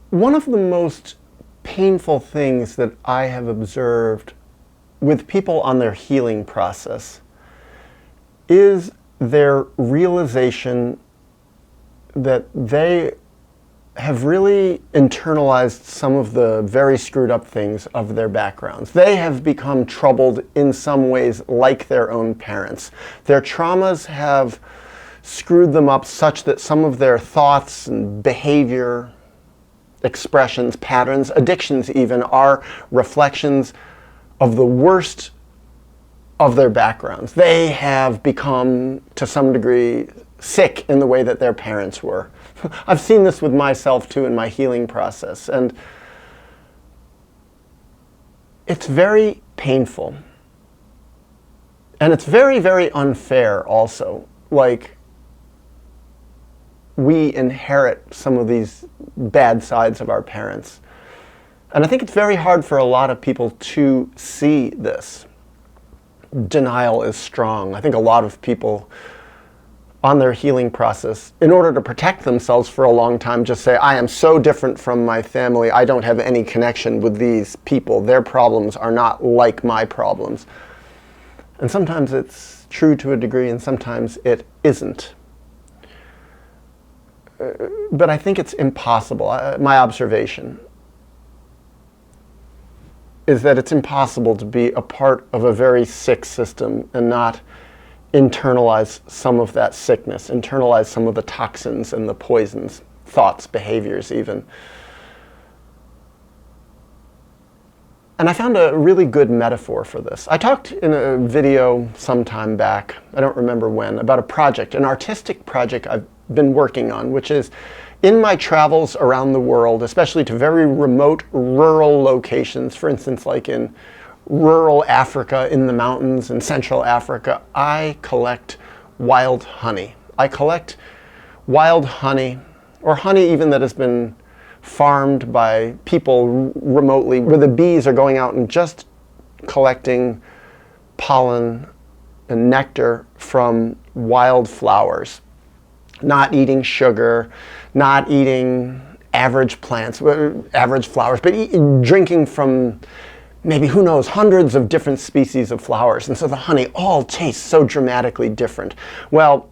One of the most painful things that I have observed with people on their healing process is their realization that they have really internalized some of the very screwed up things of their backgrounds. They have become troubled in some ways like their own parents. Their traumas have screwed them up such that some of their thoughts and behavior, expressions, patterns, addictions even, are reflections of the worst of their backgrounds. They have become, to some degree, sick in the way that their parents were. I've seen this with myself too in my healing process, and it's very painful. And it's very, very unfair also. Like, we inherit some of these bad sides of our parents. And I think it's very hard for a lot of people to see this. Denial is strong. I think a lot of people on their healing process, in order to protect themselves for a long time, just say, I am so different from my family, I don't have any connection with these people. Their problems are not like my problems. And sometimes it's true to a degree, and sometimes it isn't. But I think it's impossible. My observation is that it's impossible to be a part of a very sick system and not internalize some of that sickness, internalize some of the toxins and the poisons, thoughts, behaviors even. And I found a really good metaphor for this. I talked in a video some time back, I don't remember when, about a project, an artistic project I've been working on, which is in my travels around the world, especially to very remote rural locations, for instance, like in rural Africa, in the mountains in Central Africa, I collect wild honey. I collect wild honey, or honey even that has been farmed by people remotely, where the bees are going out and just collecting pollen and nectar from wild flowers, not eating sugar, not eating average plants, average flowers, but drinking from maybe, who knows, hundreds of different species of flowers. And so the honey all tastes so dramatically different. Well,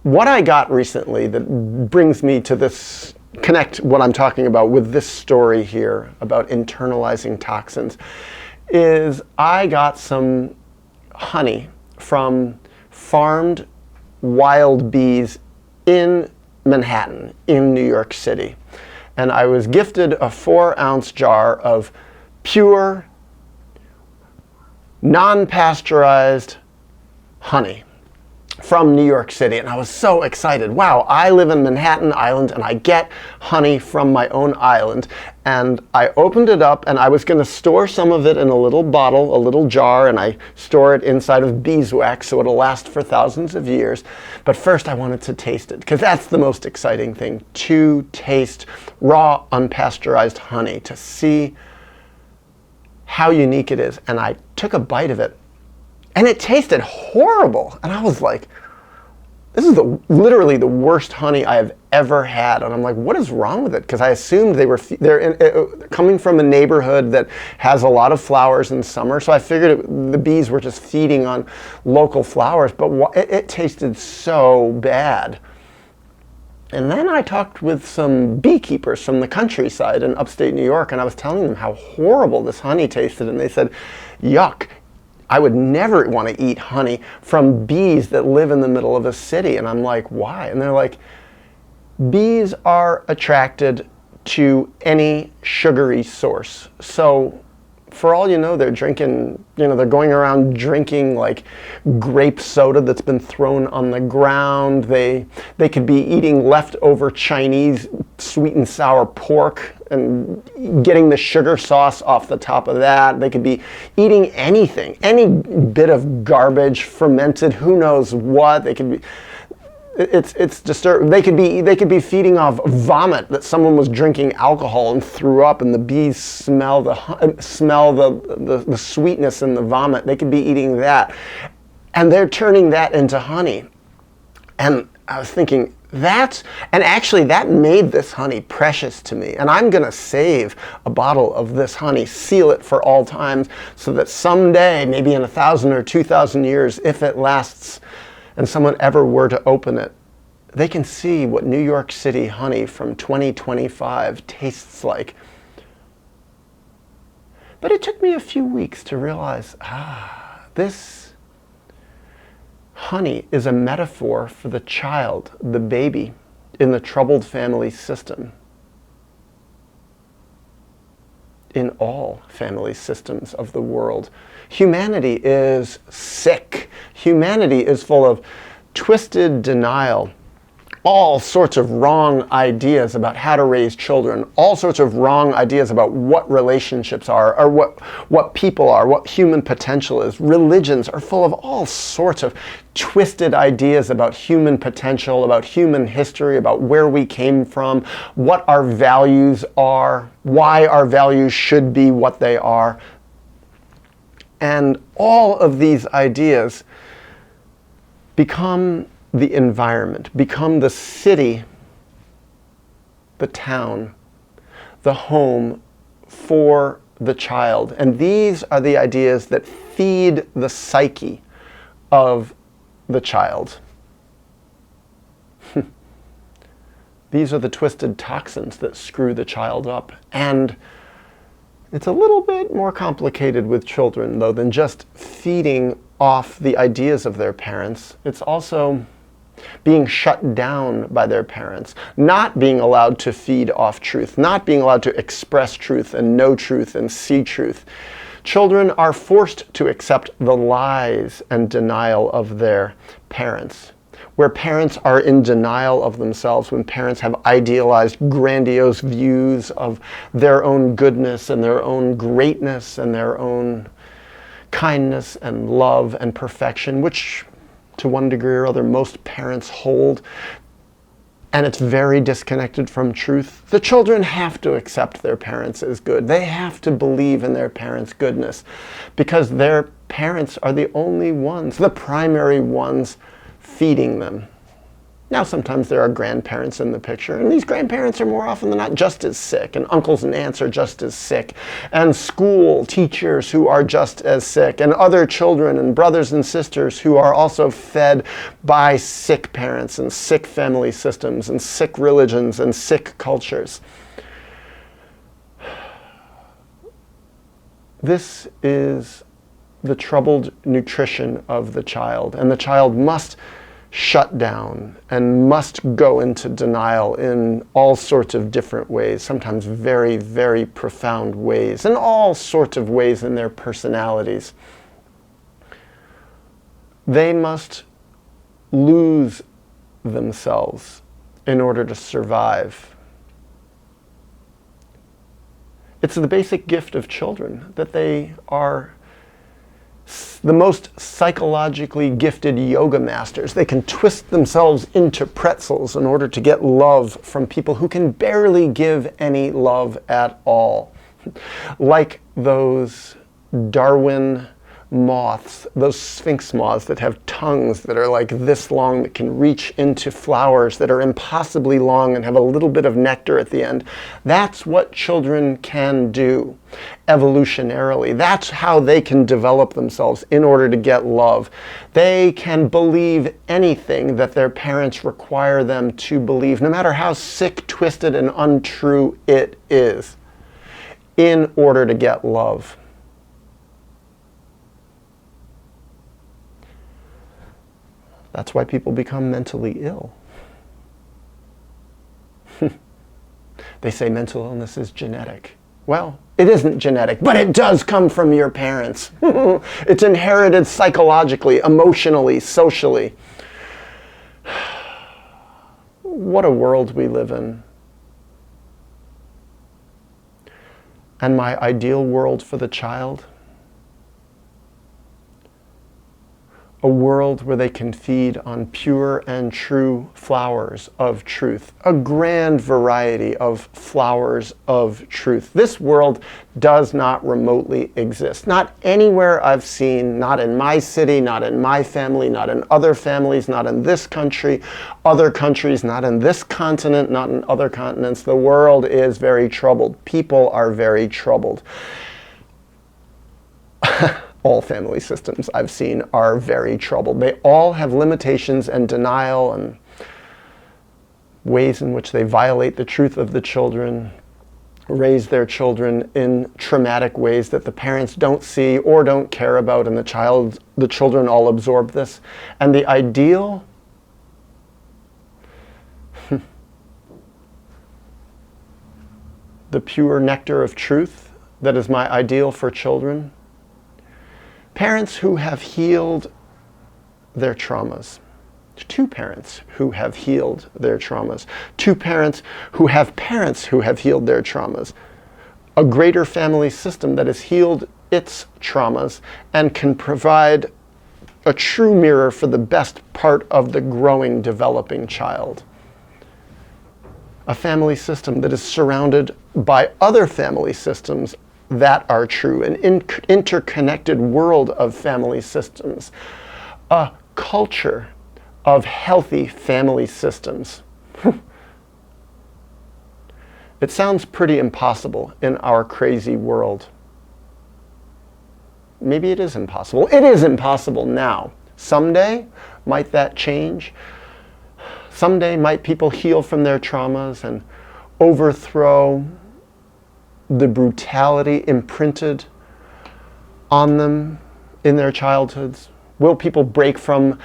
what I got recently that brings me to this, connect what I'm talking about with this story here about internalizing toxins, is I got some honey from farmed wild bees in Manhattan, in New York City. And I was gifted a 4-ounce jar of pure, non-pasteurized honey from New York City. And I was so excited. Wow, I live in Manhattan Island and I get honey from my own island. And I opened it up and I was going to store some of it in a little bottle, a little jar, and I store it inside of beeswax so it'll last for thousands of years. But first I wanted to taste it, because that's the most exciting thing, to taste raw, unpasteurized honey, to see how unique it is. And I took a bite of it and it tasted horrible. And I was like, this is literally the worst honey I have ever had. And I'm like, what is wrong with it? Because I assumed they're coming from a neighborhood that has a lot of flowers in summer. So I figured the bees were just feeding on local flowers, but it tasted so bad. And then I talked with some beekeepers from the countryside in upstate New York, and I was telling them how horrible this honey tasted, and they said, yuck, I would never want to eat honey from bees that live in the middle of a city. And I'm like, why? And they're like, bees are attracted to any sugary source. So for all you know, they're drinking, they're going around drinking like grape soda that's been thrown on the ground. They could be eating leftover Chinese sweet and sour pork and getting the sugar sauce off the top of that. They could be eating anything, any bit of garbage, fermented, who knows what. They could be, it's disturbing. They could be feeding off vomit that someone was drinking alcohol and threw up, and the bees smell the sweetness in the vomit. They could be eating that, and they're turning that into honey. And I was thinking, and actually that made this honey precious to me. And I'm going to save a bottle of this honey, seal it for all times, so that someday, maybe in 1,000 or 2,000 years, if it lasts, and someone ever were to open it, they can see what New York City honey from 2025 tastes like. But it took me a few weeks to realize, this honey is a metaphor for the child, the baby, in the troubled family system. In all family systems of the world. Humanity is sick. Humanity is full of twisted denial, all sorts of wrong ideas about how to raise children, all sorts of wrong ideas about what relationships are, or what people are, what human potential is. Religions are full of all sorts of twisted ideas about human potential, about human history, about where we came from, what our values are, why our values should be what they are. And all of these ideas become the environment, become the city, the town, the home for the child. And these are the ideas that feed the psyche of the child. These are the twisted toxins that screw the child up. And it's a little bit more complicated with children, though, than just feeding off the ideas of their parents. It's also being shut down by their parents, not being allowed to feed off truth, not being allowed to express truth and know truth and see truth. Children are forced to accept the lies and denial of their parents. Where parents are in denial of themselves, when parents have idealized, grandiose views of their own goodness and their own greatness and their own kindness and love and perfection, which to one degree or other most parents hold, and it's very disconnected from truth, the children have to accept their parents as good. They have to believe in their parents' goodness, because their parents are the only ones, the primary ones, feeding them. Now, sometimes there are grandparents in the picture, and these grandparents are more often than not just as sick, and uncles and aunts are just as sick, and school teachers who are just as sick, and other children and brothers and sisters who are also fed by sick parents and sick family systems and sick religions and sick cultures. This is the troubled nutrition of the child, and the child must shut down and must go into denial in all sorts of different ways, sometimes very, very profound ways, and all sorts of ways in their personalities. They must lose themselves in order to survive. It's the basic gift of children that they are the most psychologically gifted yoga masters. They can twist themselves into pretzels in order to get love from people who can barely give any love at all. Like those Darwin moths, those Sphinx moths that have tongues that are like this long, that can reach into flowers that are impossibly long and have a little bit of nectar at the end. That's what children can do evolutionarily. That's how they can develop themselves in order to get love. They can believe anything that their parents require them to believe, no matter how sick, twisted, and untrue it is, in order to get love. That's why people become mentally ill. They say mental illness is genetic. Well, it isn't genetic, but it does come from your parents. It's inherited psychologically, emotionally, socially. What a world we live in. And my ideal world for the child? a world where they can feed on pure and true flowers of truth, a grand variety of flowers of truth. This world does not remotely exist. Not anywhere I've seen, not in my city, not in my family, not in other families, not in this country, other countries, not in this continent, not in other continents. The world is very troubled. People are very troubled. All family systems I've seen are very troubled. They all have limitations and denial and ways in which they violate the truth of the children, raise their children in traumatic ways that the parents don't see or don't care about, and the children all absorb this. And the ideal, the pure nectar of truth that is my ideal for children, parents who have healed their traumas. Two parents who have healed their traumas. Two parents who have healed their traumas. A greater family system that has healed its traumas and can provide a true mirror for the best part of the growing, developing child. A family system that is surrounded by other family systems that are true, an interconnected world of family systems, a culture of healthy family systems. It sounds pretty impossible in our crazy world. Maybe it is impossible. It is impossible now. Someday, might that change? Someday, might people heal from their traumas and overthrow the brutality imprinted on them in their childhoods? Will people break from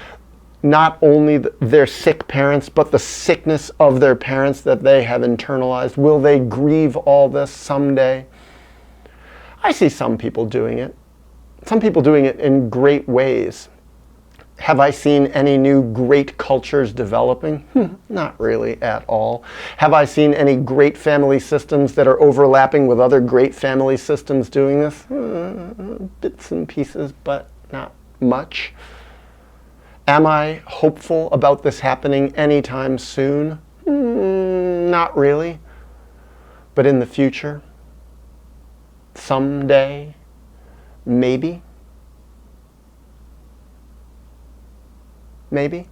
not only their sick parents, but the sickness of their parents that they have internalized? Will they grieve all this someday? I see some people doing it. Some people doing it in great ways. Have I seen any new great cultures developing? Not really at all. Have I seen any great family systems that are overlapping with other great family systems doing this? Bits and pieces, but not much. Am I hopeful about this happening anytime soon? Not really. But in the future, someday, maybe. Maybe.